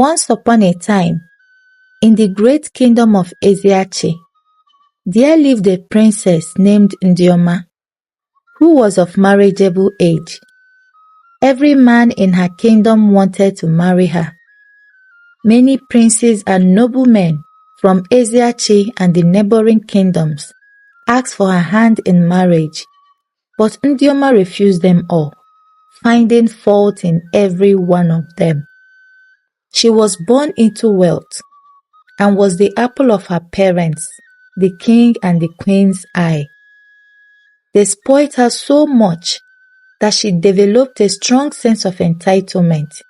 Once upon a time, in the great kingdom of Eziachi, there lived a princess named Ndioma, who was of marriageable age. Every man in her kingdom wanted to marry her. Many princes and noblemen from Eziachi and the neighboring kingdoms asked for her hand in marriage, but Ndioma refused them all, finding fault in every one of them. She was born into wealth and was the apple of her parents, the king and the queen's eye. They spoiled her so much that she developed a strong sense of entitlement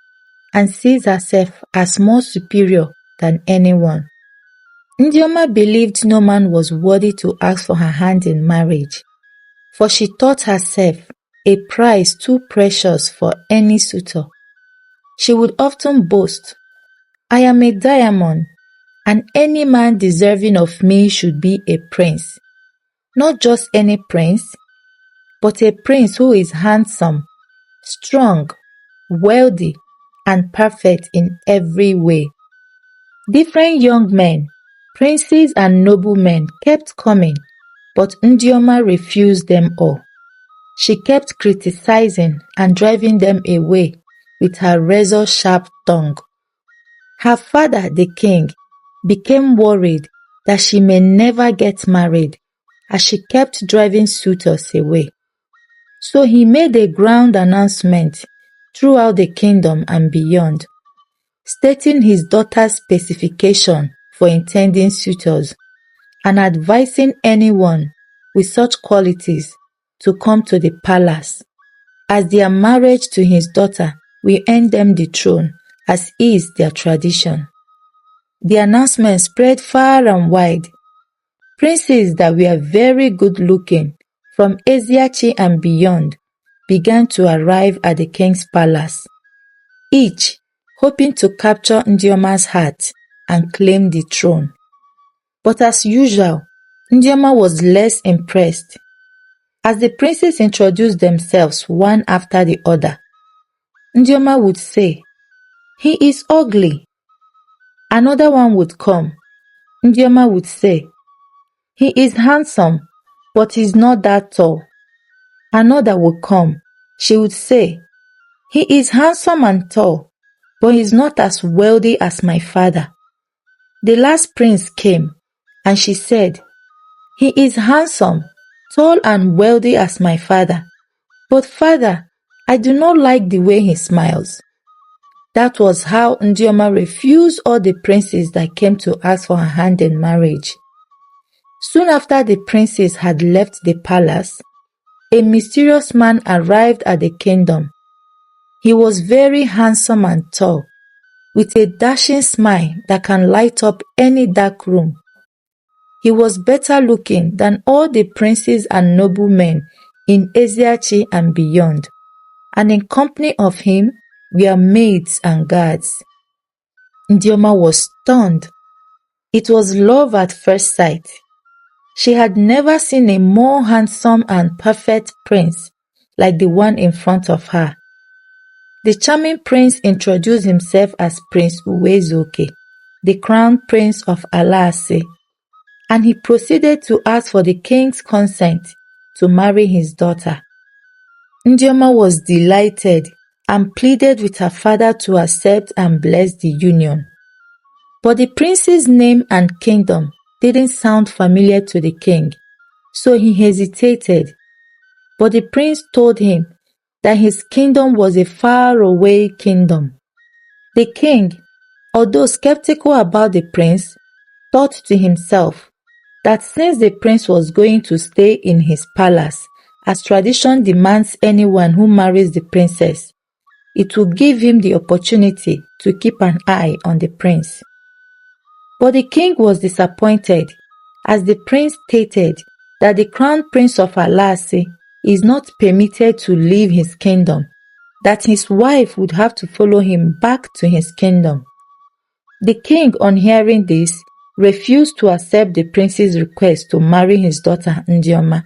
and sees herself as more superior than anyone. Ndioma believed no man was worthy to ask for her hand in marriage, for she thought herself a prize too precious for any suitor. She would often boast, "I am a diamond, and any man deserving of me should be a prince. Not just any prince, but a prince who is handsome, strong, wealthy, and perfect in every way." Different young men, princes and noblemen kept coming, but Ndioma refused them all. She kept criticizing and driving them away with her razor-sharp tongue. Her father, the king, became worried that she may never get married as she kept driving suitors away. So he made a grand announcement throughout the kingdom and beyond, stating his daughter's specification for intending suitors and advising anyone with such qualities to come to the palace, as their marriage to his daughter will earn them the throne, as is their tradition. The announcement spread far and wide. Princes that were very good-looking from Eziachi and beyond began to arrive at the king's palace, each hoping to capture Ndioma's heart and claim the throne. But as usual, Ndioma was less impressed. As the princes introduced themselves one after the other, Ndioma would say, "He is ugly." Another one would come. Ndioma would say, "He is handsome, but he's not that tall." Another would come. She would say, "He is handsome and tall, but he's not as wealthy as my father." The last prince came, and she said, "He is handsome, tall and wealthy as my father, but father, I do not like the way he smiles." That was how Ndioma refused all the princes that came to ask for her hand in marriage. Soon after the princes had left the palace, a mysterious man arrived at the kingdom. He was very handsome and tall, with a dashing smile that can light up any dark room. He was better looking than all the princes and noblemen in Eziachi and beyond, and in company of him were maids and guards. Ndioma was stunned. It was love at first sight. She had never seen a more handsome and perfect prince like the one in front of her. The charming prince introduced himself as Prince Uwezuke, the crown prince of Alaase, and he proceeded to ask for the king's consent to marry his daughter. Ndioma was delighted and pleaded with her father to accept and bless the union. But the prince's name and kingdom didn't sound familiar to the king, so he hesitated. But the prince told him that his kingdom was a faraway kingdom. The king, although skeptical about the prince, thought to himself that since the prince was going to stay in his palace, as tradition demands anyone who marries the princess, it would give him the opportunity to keep an eye on the prince. But the king was disappointed, as the prince stated that the crown prince of Alaase is not permitted to leave his kingdom, that his wife would have to follow him back to his kingdom. The king, on hearing this, refused to accept the prince's request to marry his daughter Ndioma.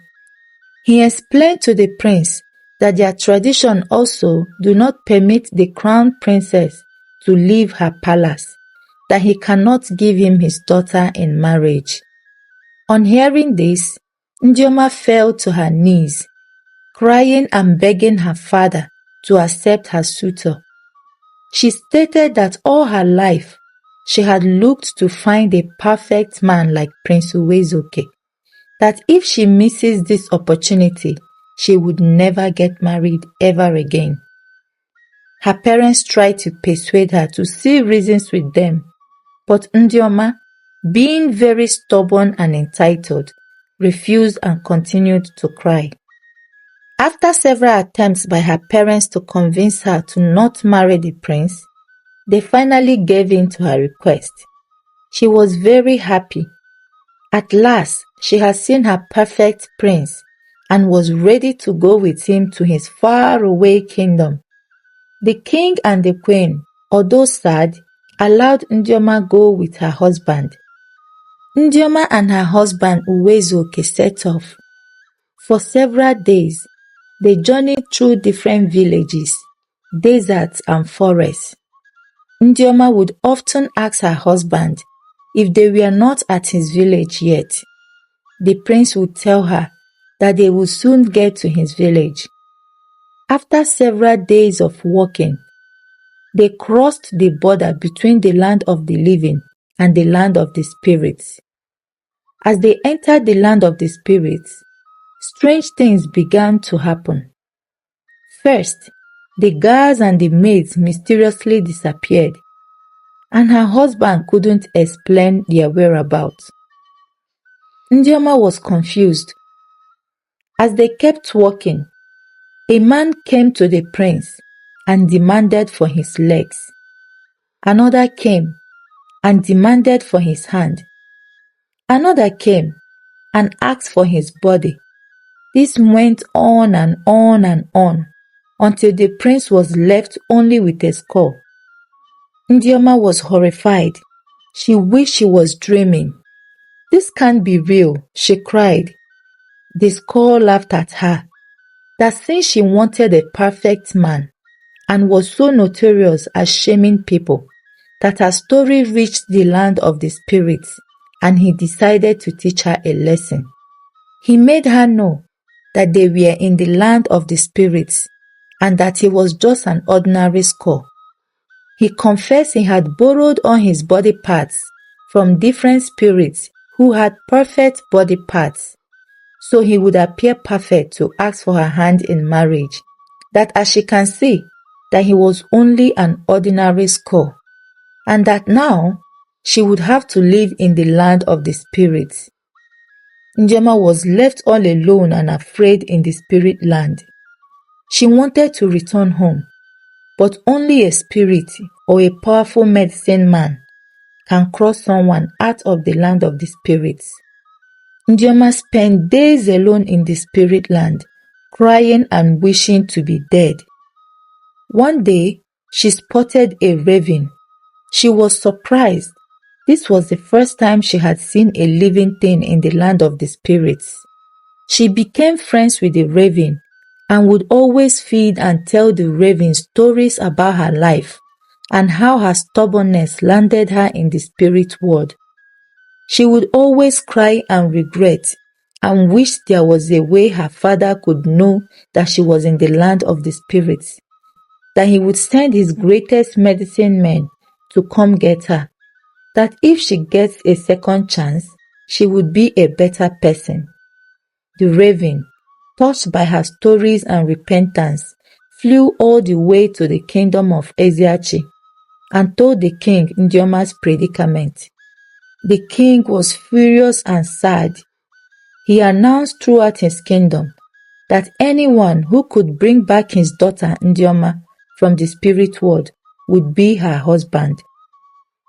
He explained to the prince that their tradition also do not permit the crown princess to leave her palace, that he cannot give him his daughter in marriage. On hearing this, Ndioma fell to her knees, crying and begging her father to accept her suitor. She stated that all her life she had looked to find a perfect man like Prince Uwezuke, that if she misses this opportunity, she would never get married ever again. Her parents tried to persuade her to see reasons with them, but Ndioma, being very stubborn and entitled, refused and continued to cry. After several attempts by her parents to convince her to not marry the prince, they finally gave in to her request. She was very happy. At last, she had seen her perfect prince and was ready to go with him to his faraway kingdom. The king and the queen, although sad, allowed Ndioma go with her husband. Ndioma and her husband Uwezuke set off. For several days, they journeyed through different villages, deserts and forests. Ndioma would often ask her husband if they were not at his village yet. The prince would tell her that they would soon get to his village. After several days of walking, they crossed the border between the land of the living and the land of the spirits. As they entered the land of the spirits, strange things began to happen. First, the guards and the maids mysteriously disappeared, and her husband couldn't explain their whereabouts. Ndioma was confused. As they kept walking, a man came to the prince and demanded for his legs. Another came and demanded for his hand. Another came and asked for his body. This went on and on and on until the prince was left only with a skull. Ndioma was horrified. She wished she was dreaming. "This can't be real," she cried. The skull laughed at her, that since she wanted a perfect man and was so notorious as shaming people, that her story reached the land of the spirits, and he decided to teach her a lesson. He made her know that they were in the land of the spirits and that he was just an ordinary skull. He confessed he had borrowed all his body parts from different spirits who had perfect body parts, so he would appear perfect to ask for her hand in marriage, that as she can see, that he was only an ordinary skull, and that now she would have to live in the land of the spirits. Njema was left all alone and afraid in the spirit land. She wanted to return home, but only a spirit or a powerful medicine man can cross someone out of the land of the spirits. Njema spent days alone in the spirit land, crying and wishing to be dead. One day, she spotted a raven. She was surprised. This was the first time she had seen a living thing in the land of the spirits. She became friends with the raven and would always feed and tell the raven stories about her life and how her stubbornness landed her in the spirit world. She would always cry and regret and wish there was a way her father could know that she was in the land of the spirits, that he would send his greatest medicine men to come get her, that if she gets a second chance, she would be a better person. The raven, touched by her stories and repentance, flew all the way to the kingdom of Eziachi and told the king Ndioma's predicament. The king was furious and sad. He announced throughout his kingdom that anyone who could bring back his daughter Ndioma from the spirit world would be her husband.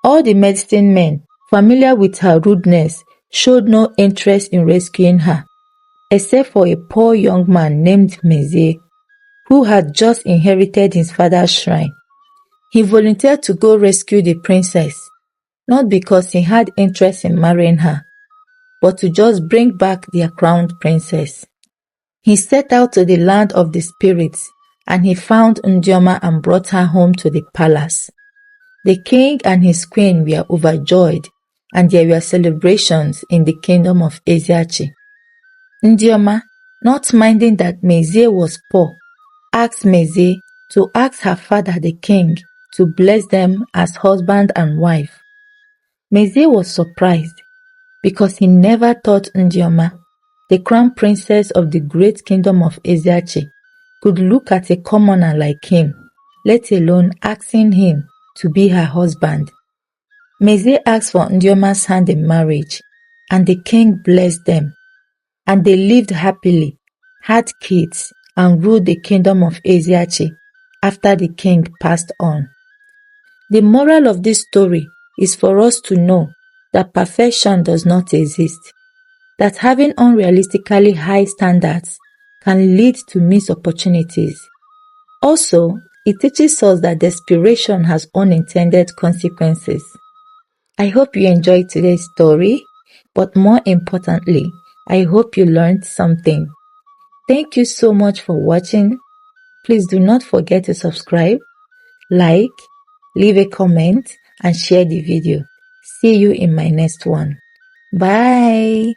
All the medicine men, familiar with her rudeness, showed no interest in rescuing her, except for a poor young man named Mezie, who had just inherited his father's shrine. He volunteered to go rescue the princess, not because he had interest in marrying her, but to just bring back their crowned princess. He set out to the land of the spirits, and he found Ndioma and brought her home to the palace. The king and his queen were overjoyed, and there were celebrations in the kingdom of Eziachi. Ndioma, not minding that Mezie was poor, asked Mezie to ask her father the king to bless them as husband and wife. Mezie was surprised because he never thought Ndioma, the crown princess of the great kingdom of Eziachi, could look at a commoner like him, let alone asking him to be her husband. Mezie asked for Ndioma's hand in marriage, and the king blessed them, and they lived happily, had kids, and ruled the kingdom of Eziachi after the king passed on. The moral of this story is for us to know that perfection does not exist, that having unrealistically high standards can lead to missed opportunities. Also, it teaches us that desperation has unintended consequences. I hope you enjoyed today's story, but more importantly, I hope you learned something. Thank you so much for watching. Please do not forget to subscribe, like, leave a comment, and share the video. See you in my next one. Bye.